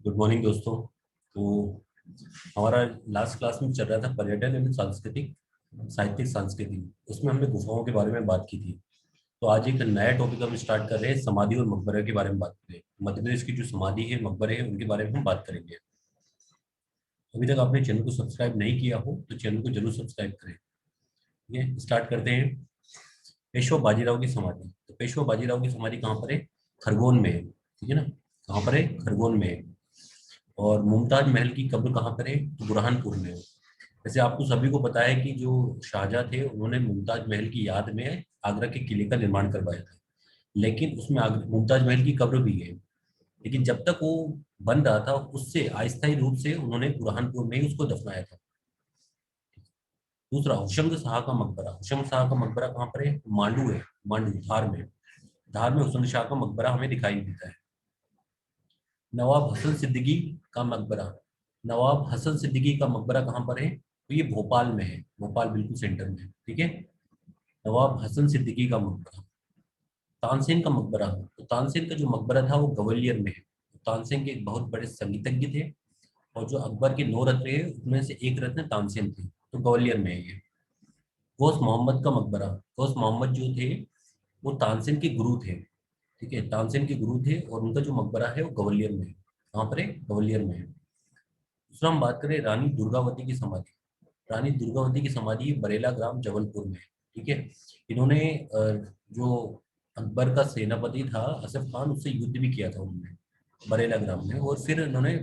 Good morning दोस्तों। तो हमारा लास्ट क्लास में चल रहा था पर्यटन एवं सांस्कृतिक साहित्यिक संस्कृति। उसमें हमने गुफाओं के बारे में बात की थी। तो आज एक नया टॉपिक हम स्टार्ट कर रहे हैं, समाधि और मकबरे के बारे में बात करें। मध्य प्रदेश की जो समाधि है, मकबरे हैं, उनके बारे में हम बात करेंगे। अभी तक आपने चैनल को सब्सक्राइब नहीं किया हो तो चैनल को जरूर सब्सक्राइब करें। ठीक है, स्टार्ट करते हैं। पेशवा बाजीराव की समाधि। तो पेशवा बाजीराव की समाधि कहाँ पर है? खरगोन में है। ठीक है ना, कहाँ पर है? खरगोन में है। और मुमताज महल की कब्र कहाँ पर है? तो बुरहानपुर में है। वैसे आपको सभी को पता है कि जो शाहजहां थे उन्होंने मुमताज महल की याद में आगरा के किले का निर्माण करवाया था। लेकिन उसमें मुमताज महल की कब्र भी है। लेकिन जब तक वो बन रहा था उससे अस्थायी रूप से उन्होंने बुरहानपुर में ही उसको दफनाया था। दूसरा, हुशंग शाह का मकबरा। हुशंग शाह का मकबरा कहाँ पर है? मांडू है। मांडू, धार में। धार में हुशंग शाह का मकबरा हमें दिखाई देता है। नवाब हसन सिद्दीकी का मकबरा। नवाब हसन सिद्दीकी का मकबरा कहाँ पर है? तो ये भोपाल में है। भोपाल बिल्कुल सेंटर में है। ठीक है, नवाब हसन सिद्दीकी का मकबरा। तानसेन का मकबरा। तो तानसेन का जो मकबरा था वो ग्वालियर में है। तानसेन के एक बहुत बड़े संगीतज्ञ थे। और जो अकबर के 9 रत्न है उनमें से एक रत्न तानसेन थे, तो ग्वालियर में है ये। गौस मोहम्मद का मकबरा। गौस मोहम्मद जो थे वो तानसेन के गुरु थे। ठीक है, तानसेन के गुरु थे और उनका जो मकबरा है वो ग्वालियर में है। कहाँ पर है? ग्वालियर में है। दूसरा हम बात करें रानी दुर्गावती की समाधि। रानी दुर्गावती की समाधि बरेला ग्राम जबलपुर में है। ठीक है, इन्होंने जो अकबर का सेनापति था असफ खान, उससे युद्ध भी किया था उन्होंने बरेला ग्राम में। और फिर इन्होंने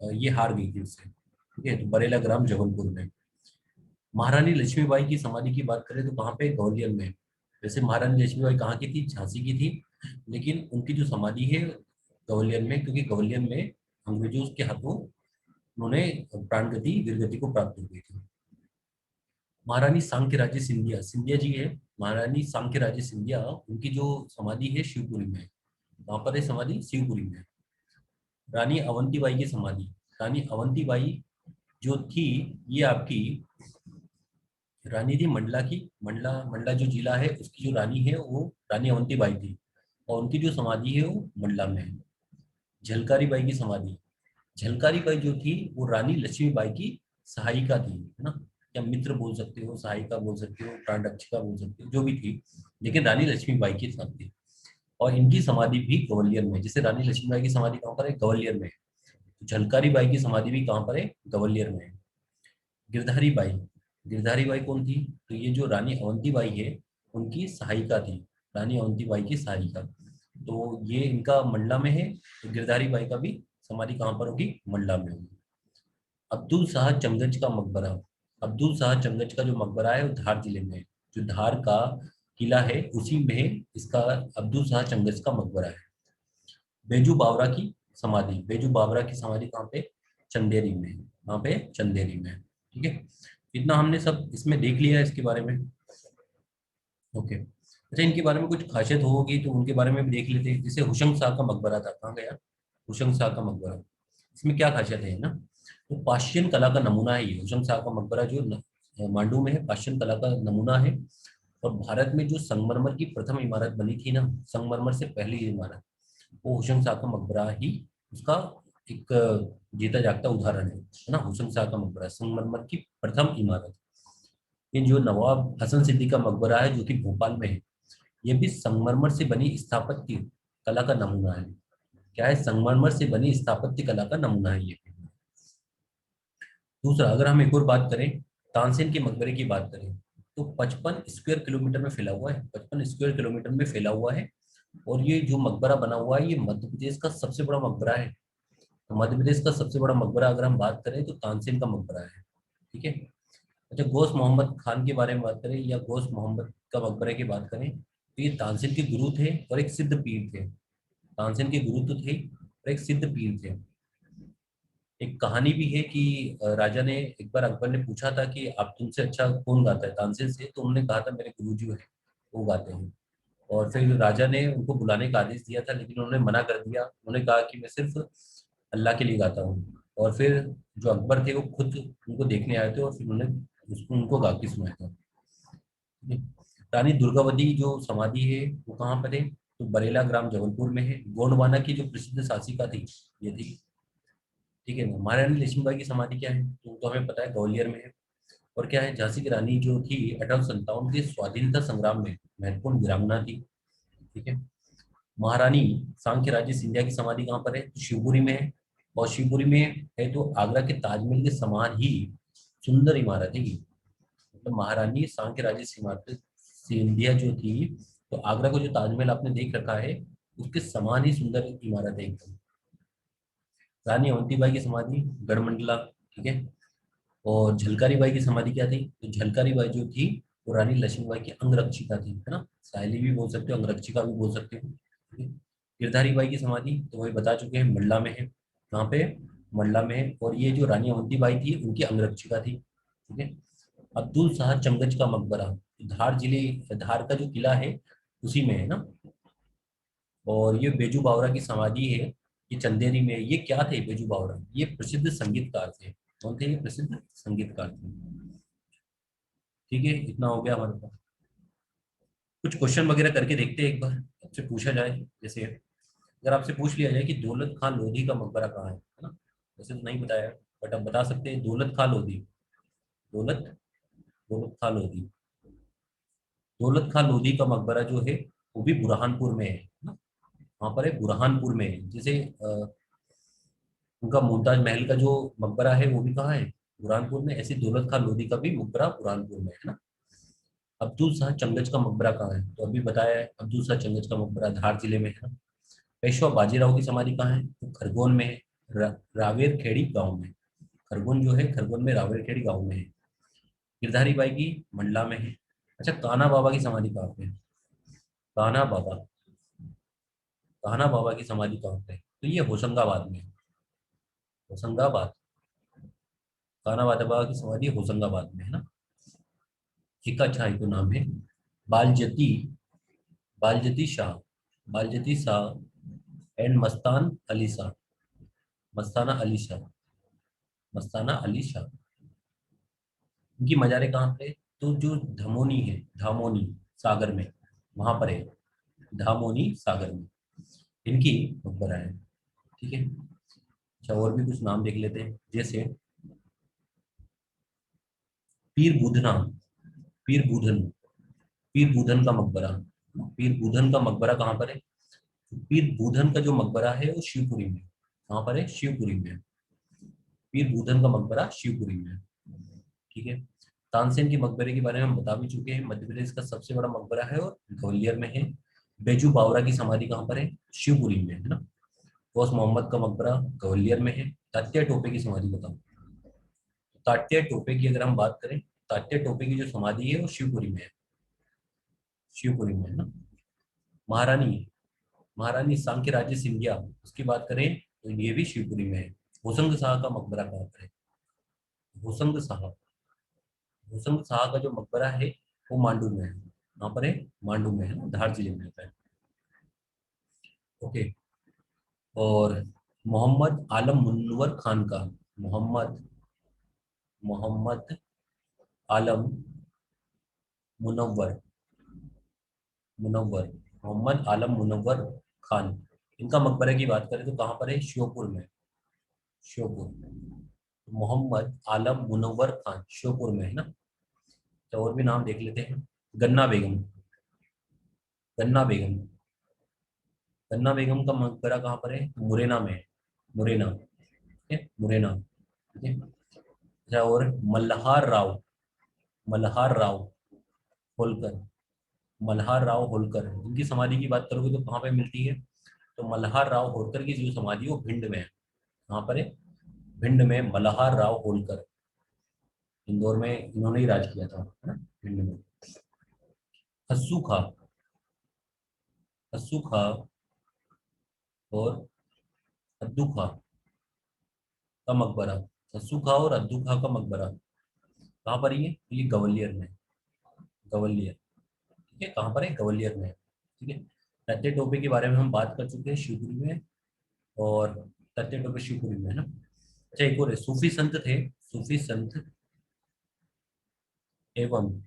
ये हार गई थी उससे। ठीक है, तो बरेला ग्राम जबलपुर में। महारानी लक्ष्मीबाई की समाधि की बात करें तो कहाँ पे? ग्वालियर में। वैसे महारानी लक्ष्मीबाई कहाँ की थी? झांसी की थी। लेकिन उनकी जो समाधि है ग्वालियर में, क्योंकि ग्वालियर में अंग्रेजों के हाथों उन्होंने प्राण गति वीरगति को प्राप्त हुई थी। महारानी सांक्यराजे सिंधिया, सिंधिया जी है। महारानी सांक्यराजे सिंधिया, उनकी जो समाधि है शिवपुरी में। वहां पर है समाधि? शिवपुरी में। रानी अवंतीबाई की समाधि। रानी अवंतीबाई जो थी, ये आपकी रानी थी मंडला की। मंडला, मंडला जो जिला है उसकी जो रानी है वो रानी अवंतीबाई थी। और उनकी जो समाधि है वो मंडला में है। झलकारी बाई की समाधि। झलकारी बाई जो थी वो रानी लक्ष्मीबाई की सहायिका थी, है ना। या मित्र बोल सकते हो, सहायिका बोल सकते हो, प्राण रक्षिका बोल सकते हो, जो भी थी। लेकिन रानी लक्ष्मीबाई के साथ थी। और इनकी समाधि भी ग्वालियर में। जैसे रानी लक्ष्मीबाई की समाधि कहाँ पर है? ग्वालियर में। तो झलकारी बाई की समाधि भी कहाँ पर है? ग्वालियर में है। गिरधारी बाई। गिरधारी बाई कौन थी? तो ये जो रानी अवंती बाई है उनकी सहायिका थी। रानी अवंती बाई की सहायिका। तो ये इनका मंडला में है। तो गिरधारी बाई का भी समाधि कहाँ पर होगी? मंडला में होगी। अब्दुल शाह चंगज का मकबरा। अब्दुल शाह चंगज का जो मकबरा है वो धार जिले में है। जो धार का किला है उसी में इसका अब्दुल शाह चंगज का मकबरा है। बेजू बावरा की समाधि। बेजू बावरा की समाधि कहाँ पे? चंदेरी में। कहाँ पे? चंदेरी में। ठीक है, इतना हमने सब इसमें देख लिया है इसके बारे में। ओके, अच्छा, इनके बारे में कुछ खासियत होगी तो उनके बारे में भी देख लेते हैं। जैसे हुशंग शाह का मकबरा था, कहाँ गया? हुशंग शाह का मकबरा। इसमें क्या खासियत है ना? तो पाश्चियन कला का नमूना है ये। हुशंग शाह का मकबरा जो मांडू में है, पाश्चियन कला का नमूना है। और भारत में जो संगमरमर की प्रथम इमारत बनी थी ना, संगमरमर से पहली इमारत, वो हुशंग शाह का मकबरा ही उसका एक जीता जागता उदाहरण है ना। हुसैन शाह का मकबरा संगमरमर की प्रथम इमारत। ये जो नवाब हसन सिद्दीकी का मकबरा है जो कि भोपाल में है, ये भी संगमरमर से बनी स्थापत्य कला का नमूना है। क्या है? संगमरमर से बनी स्थापत्य कला का नमूना है ये। दूसरा, अगर हम एक और बात करें, तानसेन के मकबरे की बात करें, तो 55 स्क्वायर किलोमीटर में फैला हुआ है। 55 स्क्वायर किलोमीटर में फैला हुआ है। और ये जो मकबरा बना हुआ है ये मध्य प्रदेश का सबसे बड़ा मकबरा है। तो मध्य प्रदेश का सबसे बड़ा मकबरा अगर हम बात करें तो तानसेन का मकबरा है। ठीक है, अच्छा, गोश मोहम्मद खान के बारे में बात करें या गोश मोहम्मद का मकबरे की बात करें, तो ये तानसेन के गुरु थे और एक सिद्ध पीर थे। तानसेन के गुरु तो थे और एक सिद्ध पीर थे। एक कहानी भी है कि राजा ने एक बार अकबर ने पूछा था कि आप तुमसे अच्छा कौन गाता है तानसेन से, तो उन्होंने कहा था मेरे गुरुजी है वो गाते हैं। और फिर राजा ने उनको बुलाने का आदेश दिया था लेकिन उन्होंने मना कर दिया। उन्होंने कहा कि मैं सिर्फ अल्लाह के लिए गाता हूँ। और फिर जो अकबर थे वो खुद उनको देखने आए थे और फिर उन्होंने उसको उनको गा के सुनाया था। रानी दुर्गावती जो समाधि है वो कहाँ पर है? तो बरेला ग्राम जबलपुर में है। गोंडवाना की जो प्रसिद्ध शासिका थी ये थी ठीक है ना। महारानी लक्ष्मीबाई की समाधि क्या है, तो हमें पता है ग्वालियर में है। और क्या है, झांसी की रानी जो थी 1857 के स्वाधीनता संग्राम में महत्वपूर्ण वीरांगना थी। ठीक है। महारानी सांख्य राज्य सिंधिया की समाधि कहाँ पर है, तो शिवपुरी में है। और शिवपुरी में है तो आगरा के ताजमहल के समान ही सुंदर इमारत है ये। मतलब महारानी सांख्य राज्य सिंधिया जो थी, तो आगरा को जो ताजमहल आपने देख रखा है उसके समान ही सुंदर इमारत है एकदम। रानी अवंतीबाई की समाधि गढ़मंडला। ठीक है। और झलकारी बाई की समाधि क्या थी, तो झलकारी बाई जो थी वो रानी लक्ष्मीबाई की अंगरक्षिका थी, है ना। सायली भी बोल सकते हो, अंगरक्षिका भी बोल सकते हो। ठीक है। गिरधारी बाई की समाधि तो वही बता चुके हैं, मंडला में है। कहाँ पे, मंडला में है। और ये जो रानी अवंती बाई थी उनकी अंगरक्षिका थी। ठीक है। अब्दुल शाह चंगज का मकबरा, धार जिले, धार का जो किला है उसी में है ना। और ये बेजू बावरा की समाधि है, ये चंदेरी में है। ये क्या थे बेजू बावरा, ये प्रसिद्ध संगीतकार थे। कौन थे ये प्रसिद्ध संगीतकार थे। ठीक है, इतना हो गया हमारे पास। कुछ क्वेश्चन वगैरह करके देखते हैं एक बार, आपसे पूछा जाए। जैसे अगर आपसे पूछ लिया जाए कि दौलत खान लोधी का मकबरा कहाँ है ना। वैसे तो नहीं बताया, बट आप बता सकते हैं दौलत खान लोधी। दौलत दौलत खान लोधी, दौलत खान लोधी का मकबरा जो है वो भी बुरहानपुर में है ना। वहाँ पर है, बुरहानपुर में है। जैसे उनका मुमताज महल का जो मकबरा है वो भी कहाँ है, बुरहानपुर में। ऐसे दौलत खान लोधी का भी मकबरा बुरहानपुर में है ना। अब्दुल शाह चंगज का मकबरा कहाँ है, तो अभी बताया है, अब्दुल शाह चंगज का मकबरा धार जिले में है ना। पेशवा बाजीराव की समाधि कहाँ है, तो खरगोन में है, रावेर खेड़ी गाँव में। खरगोन जो है, खरगोन में रावेर खेड़ी गाँव में है। गिरधारी बाई की मंडला में है। अच्छा, कान्हा बाबा की समाधि कहाँ पे है, कान्हा बाबा, कान्हा बाबा की समाधि कहाँ पे है, तो ये होशंगाबाद में है। होशंगाबाद, कान्हा बाबा की समाधि होशंगाबाद में है ना। एक अच्छा एक नाम है बालजती, बालजती शाह, बालजती शाह एंड मस्तान अली शाह, मस्ताना अली शाह, मस्ताना अली शाह। इनकी मज़ारें कहाँ पे, तो जो धमोनी है, धामोनी सागर में, वहां पर है, धामोनी सागर में इनकी मकबरा है। ठीक है। अच्छा, और भी कुछ नाम देख लेते हैं। जैसे पीर बुधना, पीर बुधन, पीर बुधन का मकबरा, पीर बुधन का मकबरा कहाँ पर है, पीर बुधन का जो मकबरा है वो शिवपुरी में। कहाँ पर है, शिवपुरी में। पीर बुधन का मकबरा शिवपुरी में। ठीक है। तानसेन के मकबरे के बारे में हम बता भी चुके हैं, मध्य प्रदेश का सबसे बड़ा मकबरा है और ग्वालियर में है। बेजू बावरा की समाधि कहाँ पर है, शिवपुरी में, है ना। गौस मोहम्मद का मकबरा ग्वालियर में है। तात्या टोपे की समाधि बताओ। तात्या टोपे की अगर हम बात करें, तात्या टोपे की जो समाधि है वो शिवपुरी में है, शिवपुरी में, है ना। महारानी, महारानी सांख्य राज्य सिंधिया, उसकी बात करें तो ये भी शिवपुरी में है। होशंग शाह का मकबरा कहाँ पर है, होशंग शाह, होशंग शाह का जो मकबरा है वो मांडू में है। कहाँ पर है, मांडू में, है ना, धार जिले में आता है। ओके। और मोहम्मद आलम मुनव्वर खान का, मोहम्मद, मोहम्मद आलम मुनव्वर, मुनव्वर, मोहम्मद आलम मुनव्वर खान, इनका मकबरे की बात करें तो कहाँ पर है, श्योपुर में, श्योपुर। मोहम्मद आलम मुनव्वर खान श्योपुर में, है ना। तो और भी नाम देख लेते हैं। गन्ना बेगम, गन्ना बेगम, गन्ना बेगम का मकबरा कहाँ पर है, मुरैना में है, मुरैना। ठीक है, मुरैना। ठीक है। अच्छा, और मल्हार राव, मल्हार राव होलकर, मल्हार राव होलकर, इनकी समाधि की बात करोगे तो कहाँ पे मिलती है, तो मल्हार राव होलकर की जो समाधि है वो भिंड में है। कहाँ पर है, भिंड में मल्हार राव होलकर। इंदौर में इन्होंने ही राज किया था, है ना, भिंड में। हस्सू खा, हस्सू खा और अद्दू खा का मकबरा, हस्सू खा और अद्दू खा का मकबरा कहाँ पर ही है, तो ये ग्वालियर में, ग्वालियर। ठीक है, कहाँ पर है, ग्वालियर में। ठीक है। तत्ते टोपे के बारे में हम बात कर चुके हैं, शिवपुरी में। और तत्ते टोपे शिवपुरी में, है ना। अच्छा, एक और है, सूफी संत थे, सूफी संत एवं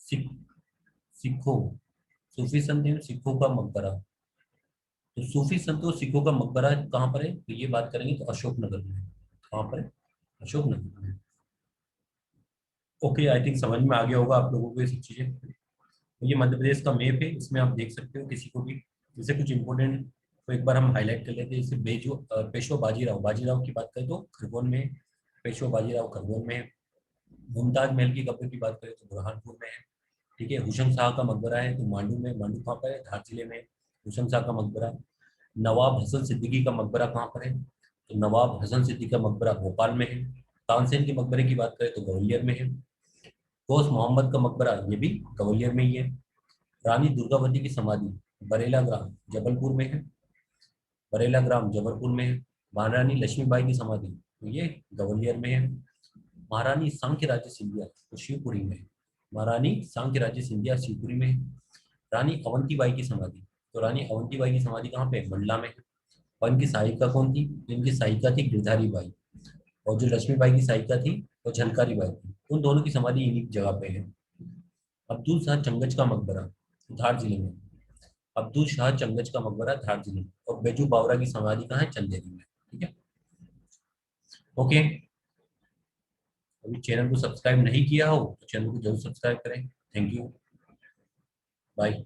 सिख, सिखों, सूफी संत एवं सिखों का मकबरा, तो सूफी संत और सिखों का मकबरा कहाँ पर है, तो ये बात करेंगे तो अशोकनगर में है। वहाँ पर है? अशोकनगर में। ओके, आई थिंक समझ में आ गया होगा आप लोगों को ये सब चीजें। तो ये मध्य प्रदेश का मैप है, इसमें आप देख सकते हो किसी को भी जैसे कुछ इंपॉर्टेंट तो एक बार हम हाईलाइट कर लेते हैं। जैसे पेशवा बाजीराव, बाजीराव की बात करें तो खरगोन में है। पेशवा बाजीराव खरगोन में है। मुमताज महल की कब्र की बात करें तो बुरहानपुर में है। ठीक है, हुसैन शाह का मकबरा है तो मांडू में। मांडू कहाँ पर है? धार जिले में। हुसैन शाह का मकबरा। नवाब हसन सिद्दीकी का मकबरा कहाँ पर है? तो नवाब हसन सिद्दीकी का मकबरा भोपाल में है। तानसेन के मकबरे की बात करें तो ग्वालियर में है। गौस मोहम्मद का मकबरा ये भी ग्वालियर में ही है। रानी दुर्गावती की समाधि बरेला ग्राम जबलपुर में है। बरेला ग्राम जबलपुर में है। महारानी लक्ष्मीबाई की समाधि तो ये ग्वालियर में है। महारानी सांख्य राज्य सिंधिया तो शिवपुरी में है। महारानी सांख्य राज्य सिंधिया शिवपुरी में है। रानी अवंतीबाई की समाधि तो रानी अवंतीबाई की समाधि कहाँ पे है? मंडला में है। और इनकी सहायिका कौन थी? इनकी सहायिका थी गिरधारी बाई। और जो लक्ष्मीबाई की सहायिका थी वो झलकारी बाई थी। उन दोनों की समाधि इन्हीं जगह पे है। अब्दुल शाह चंगज का मकबरा धार जिले में। अब्दुल शाह चंगज का मकबरा धार जिले में। और बेजू बावरा की समाधि कहाँ है? चंदेरी में। ठीक है, ओके। अभी चैनल को सब्सक्राइब नहीं किया हो तो चैनल को जरूर सब्सक्राइब करें। Thank you, bye.